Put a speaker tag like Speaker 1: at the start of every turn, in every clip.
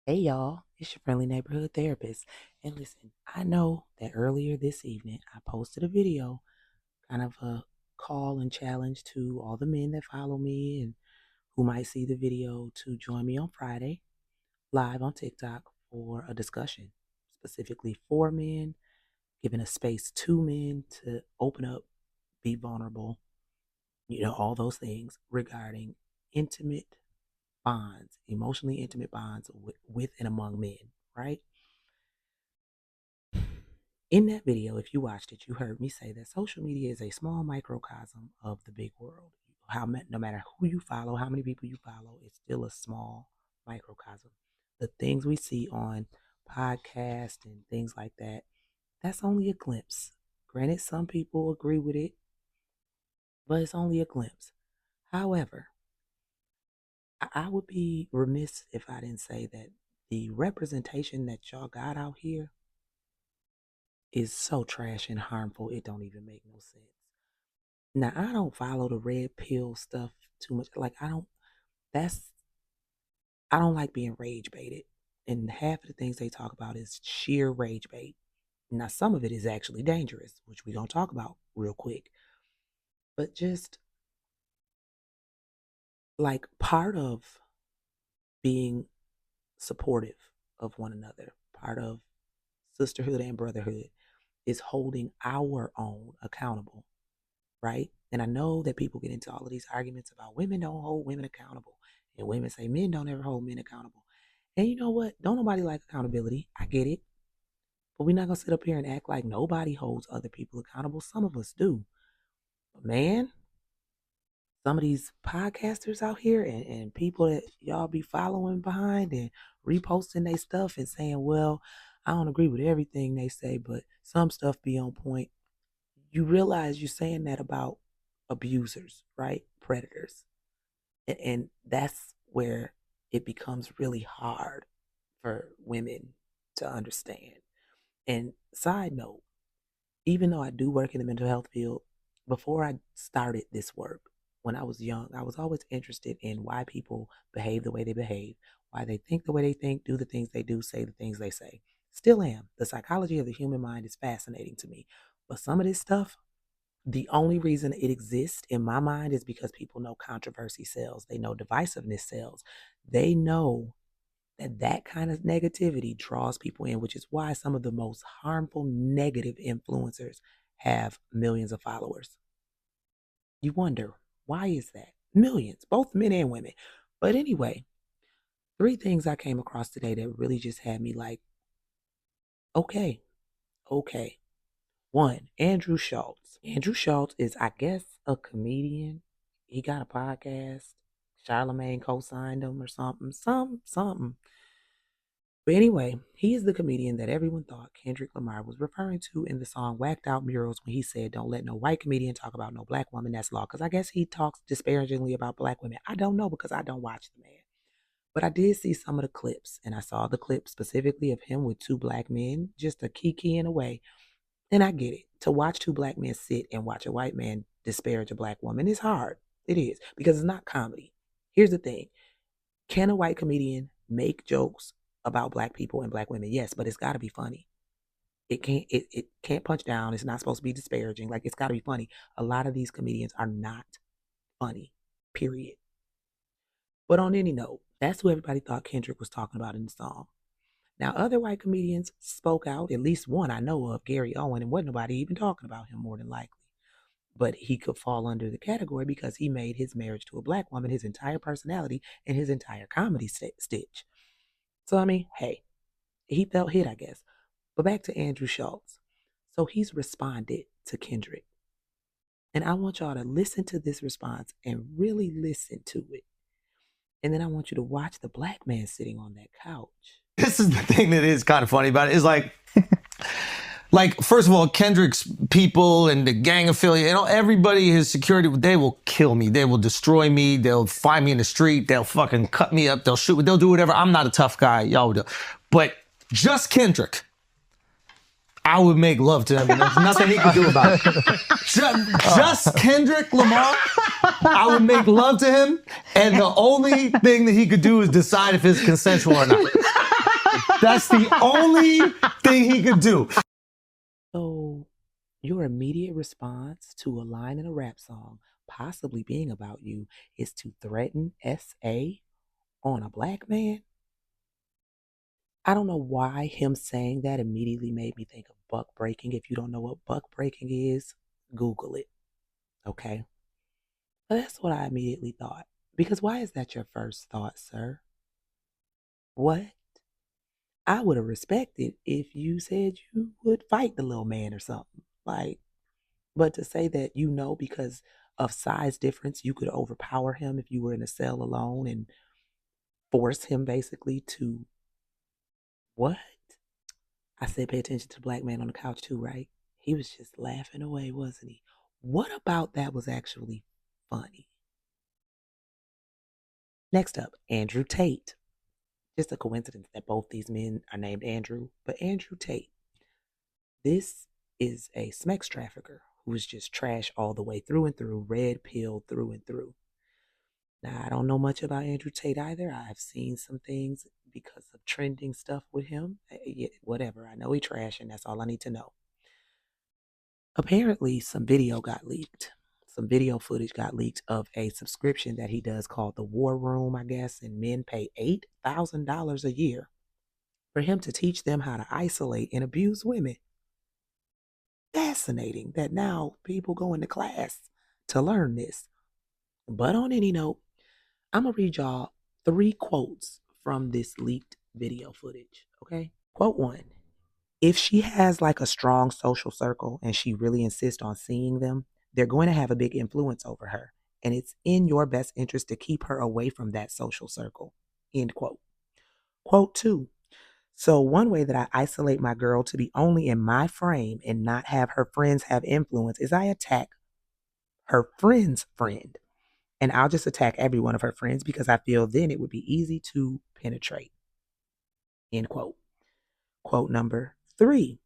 Speaker 1: Hey y'all, it's your friendly neighborhood therapist. And listen, I know that earlier this evening I posted a video, kind of a call and challenge to all the men that follow me and who might see the video to join me on Friday live on TikTok for a discussion, specifically for men, giving a space to men to open up, be vulnerable, all those things regarding intimate bonds, emotionally intimate bonds with and among men, right? In that video, if you watched it, you heard me say that social media is a small microcosm of the big world. No matter who you follow, how many people you follow, it's still a small microcosm. The things we see on podcasts and things like that, that's only a glimpse. Granted, some people agree with it, but it's only a glimpse. However, I would be remiss if I didn't say that the representation that y'all got out here is so trash and harmful, it don't even make no sense. Now, I don't follow the red pill stuff too much. That's, I don't like being rage baited. And half of the things they talk about is sheer rage bait. Now, some of it is actually dangerous, which we're going to talk about real quick. But just like part of being supportive of one another, part of sisterhood and brotherhood is holding our own accountable, right? And I know that people get into all of these arguments about women don't hold women accountable, and women say men don't ever hold men accountable. And you know what? Don't nobody like accountability. I get it. But we're not going to sit up here and act like nobody holds other people accountable. Some of us do. But man, some of these podcasters out here and people that y'all be following behind and reposting their stuff and saying, well, I don't agree with everything they say, but some stuff be on point. You realize you're saying that about abusers, right? Predators. And that's where it becomes really hard for women to understand. And side note, even though I do work in the mental health field, before I started this work, when I was young, I was always interested in why people behave the way they behave, why they think the way they think, do the things they do, say the things they say. Still am. The psychology of the human mind is fascinating to me. But some of this stuff, the only reason it exists in my mind is because people know controversy sells. They know divisiveness sells. They know that kind of negativity draws people in, which is why some of the most harmful negative influencers have millions of followers. You wonder, why is that? Millions, both men and women. But anyway, three things I came across today that really just had me like, okay, okay. One, Andrew Schulz. Andrew Schulz is, I guess, a comedian. He got a podcast. Charlemagne co-signed him or something. Something. But anyway, he is the comedian that everyone thought Kendrick Lamar was referring to in the song Whacked Out Murals when he said, don't let no white comedian talk about no black woman, that's law. Because I guess he talks disparagingly about black women. I don't know because I don't watch the man. But I did see some of the clips, and I saw the clip specifically of him with two black men, just a kikiing away. And I get it. To watch two black men sit and watch a white man disparage a black woman is hard. It is, because it's not comedy. Here's the thing. Can a white comedian make jokes about black people and black women? Yes, but it's got to be funny. It can't punch down. It's not supposed to be disparaging. Like, it's got to be funny. A lot of these comedians are not funny, period. But on any note, that's who everybody thought Kendrick was talking about in the song. Now, other white comedians spoke out, at least one I know of, Gary Owen, and wasn't nobody even talking about him more than likely. But he could fall under the category because he made his marriage to a black woman his entire personality and his entire comedy stitch. So, I mean, hey, he felt hit, I guess. But back to Andrew Schulz. So he's responded to Kendrick. And I want y'all to listen to this response and really listen to it. And then I want you to watch the black man sitting on that couch.
Speaker 2: This is the thing that is kind of funny about it is like first of all, Kendrick's people and the gang affiliate, everybody, his security, they will kill me. They will destroy me. They'll find me in the street. They'll fucking cut me up. They'll shoot me. They'll do whatever. I'm not a tough guy. Y'all do. But just Kendrick, I would make love to him. There's nothing he could do about it. Just Kendrick Lamar, I would make love to him. And the only thing that he could do is decide if it's consensual or not. That's the only thing he could do.
Speaker 1: So, your immediate response to a line in a rap song, possibly being about you, is to threaten SA on a black man? I don't know why him saying that immediately made me think of buck breaking. If you don't know what buck breaking is, Google it, okay? But that's what I immediately thought. Because why is that your first thought, sir? What? I would have respected if you said you would fight the little man or something. Like, but to say that you know because of size difference, you could overpower him if you were in a cell alone and force him basically to what? I said pay attention to the black man on the couch too, right? He was just laughing away, wasn't he? What about that was actually funny? Next up, Andrew Tate. Just a coincidence that both these men are named Andrew, but Andrew Tate. This is a Smex trafficker who is just trash all the way through and through, red pill through and through. Now, I don't know much about Andrew Tate either. I've seen some things because of trending stuff with him. Yeah, whatever. I know he trash, and that's all I need to know. Apparently, some video got leaked. Some video footage got leaked of a subscription that he does called the War Room, I guess, and men pay $8,000 a year for him to teach them how to isolate and abuse women. Fascinating that now people go into class to learn this. But on any note, I'm going to read y'all 3 quotes from this leaked video footage, okay? Quote 1. If she has like a strong social circle and she really insists on seeing them, they're going to have a big influence over her. And it's in your best interest to keep her away from that social circle. End quote. Quote 2. So, one way that I isolate my girl to be only in my frame and not have her friends have influence is I attack her friend's friend. And I'll just attack every one of her friends because I feel then it would be easy to penetrate. End quote. Quote number 3.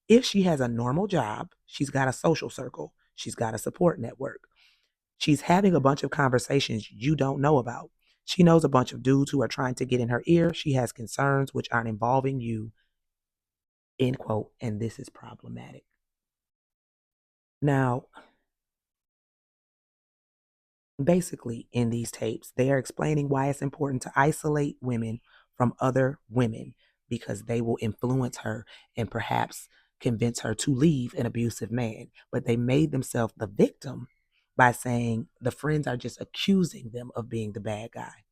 Speaker 1: If she has a normal job, she's got a social circle, she's got a support network. She's having a bunch of conversations you don't know about. She knows a bunch of dudes who are trying to get in her ear. She has concerns which aren't involving you. End quote. And this is problematic. Now, basically, in these tapes, they are explaining why it's important to isolate women from other women because they will influence her and perhaps convince her to leave an abusive man. But they made themselves the victim by saying the friends are just accusing them of being the bad guy.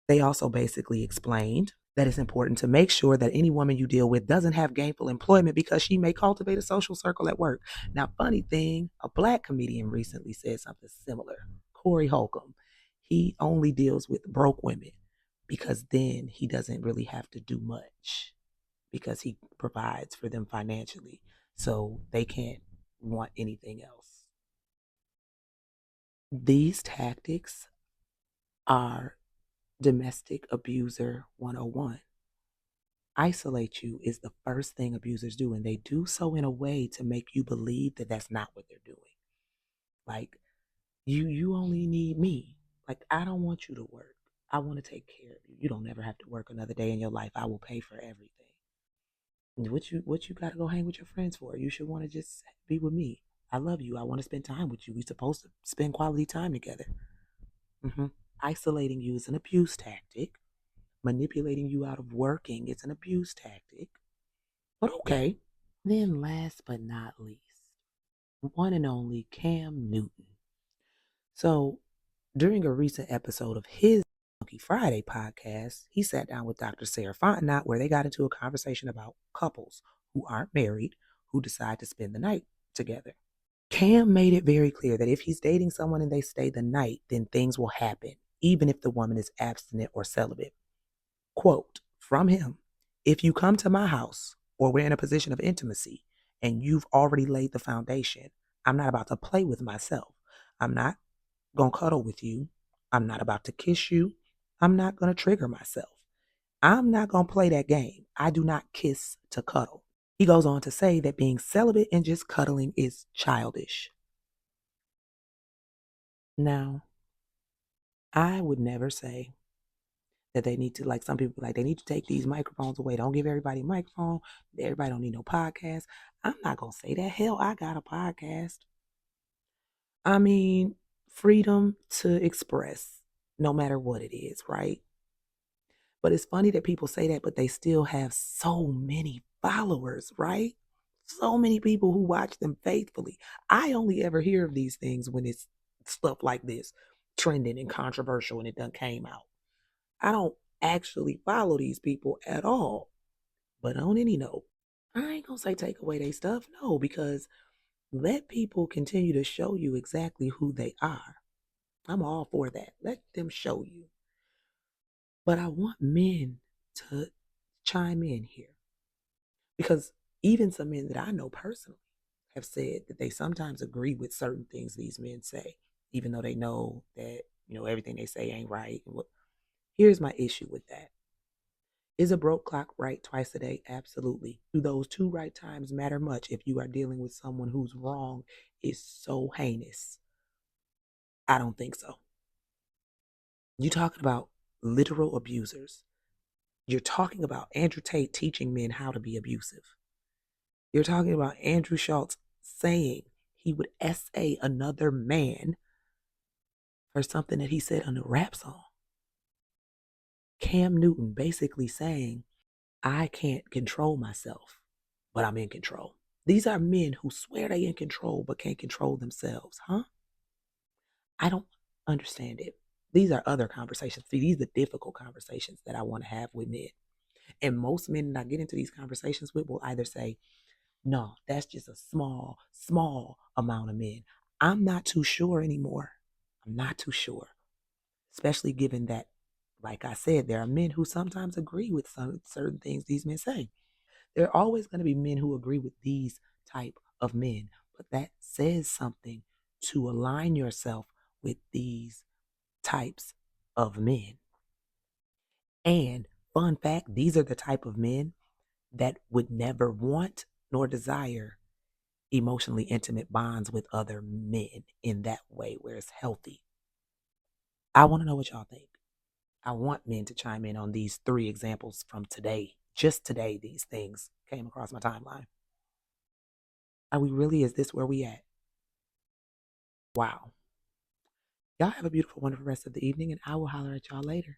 Speaker 1: They also basically explained that it's important to make sure that any woman you deal with doesn't have gainful employment because she may cultivate a social circle at work. Now, funny thing, a black comedian recently said something similar. Corey Holcomb. He only deals with broke women because then he doesn't really have to do much because he provides for them financially. So they can't want anything else. These tactics are domestic abuser 101. Isolate you is the first thing abusers do, and they do so in a way to make you believe that that's not what they're doing. Like, you only need me. Like, I don't want you to work. I want to take care of you. You don't ever have to work another day in your life. I will pay for everything. What you got to go hang with your friends for? You should want to just be with me. I love you. I want to spend time with you. We're supposed to spend quality time together. Isolating you is an abuse tactic. Manipulating you out of working is an abuse tactic. But okay. Then last but not least, one and only Cam Newton. So during a recent episode of his Funky Friday podcast, he sat down with Dr. Sarah Fontenot where they got into a conversation about couples who aren't married who decide to spend the night together. Cam made it very clear that if he's dating someone and they stay the night, then things will happen, even if the woman is abstinent or celibate. Quote from him, if you come to my house or we're in a position of intimacy and you've already laid the foundation, I'm not about to play with myself. I'm not going to cuddle with you. I'm not about to kiss you. I'm not going to trigger myself. I'm not going to play that game. I do not kiss to cuddle. He goes on to say that being celibate and just cuddling is childish. Now, I would never say that they need to, like some people like they need to take these microphones away. Don't give everybody a microphone. Everybody don't need no podcast. I'm not gonna say that. Hell, I got a podcast. I mean, freedom to express no matter what it is, right? But it's funny that people say that, but they still have so many followers, right? So many people who watch them faithfully. I only ever hear of these things when it's stuff like this trending and controversial and it done came out. I don't actually follow these people at all. But on any note, I ain't gonna say take away their stuff. No, because let people continue to show you exactly who they are. I'm all for that. Let them show you. But I want men to chime in here because even some men that I know personally have said that they sometimes agree with certain things these men say, even though they know that, everything they say ain't right. Here's my issue with that. Is a broke clock right twice a day? Absolutely. Do those two right times matter much if you are dealing with someone whose wrong is so heinous? I don't think so. You talking about literal abusers. You're talking about Andrew Tate teaching men how to be abusive. You're talking about Andrew Schultz saying he would SA another man for something that he said on a rap song. Cam Newton basically saying, I can't control myself, but I'm in control. These are men who swear they in control but can't control themselves, huh? I don't understand it. These are other conversations. See, these are the difficult conversations that I want to have with men. And most men that I get into these conversations with will either say, no, that's just a small, small amount of men. I'm not too sure anymore. I'm not too sure. Especially given that, like I said, there are men who sometimes agree with some certain things these men say. There are always going to be men who agree with these type of men, but that says something to align yourself with these types of men. And fun fact, these are the type of men that would never want nor desire emotionally intimate bonds with other men in that way where it's healthy. I want to know what y'all think. I want men to chime in on these 3 examples from today. Just today, these things came across my timeline. Are we really, is this where we at? Wow. Y'all have a beautiful, wonderful rest of the evening, and I will holler at y'all later.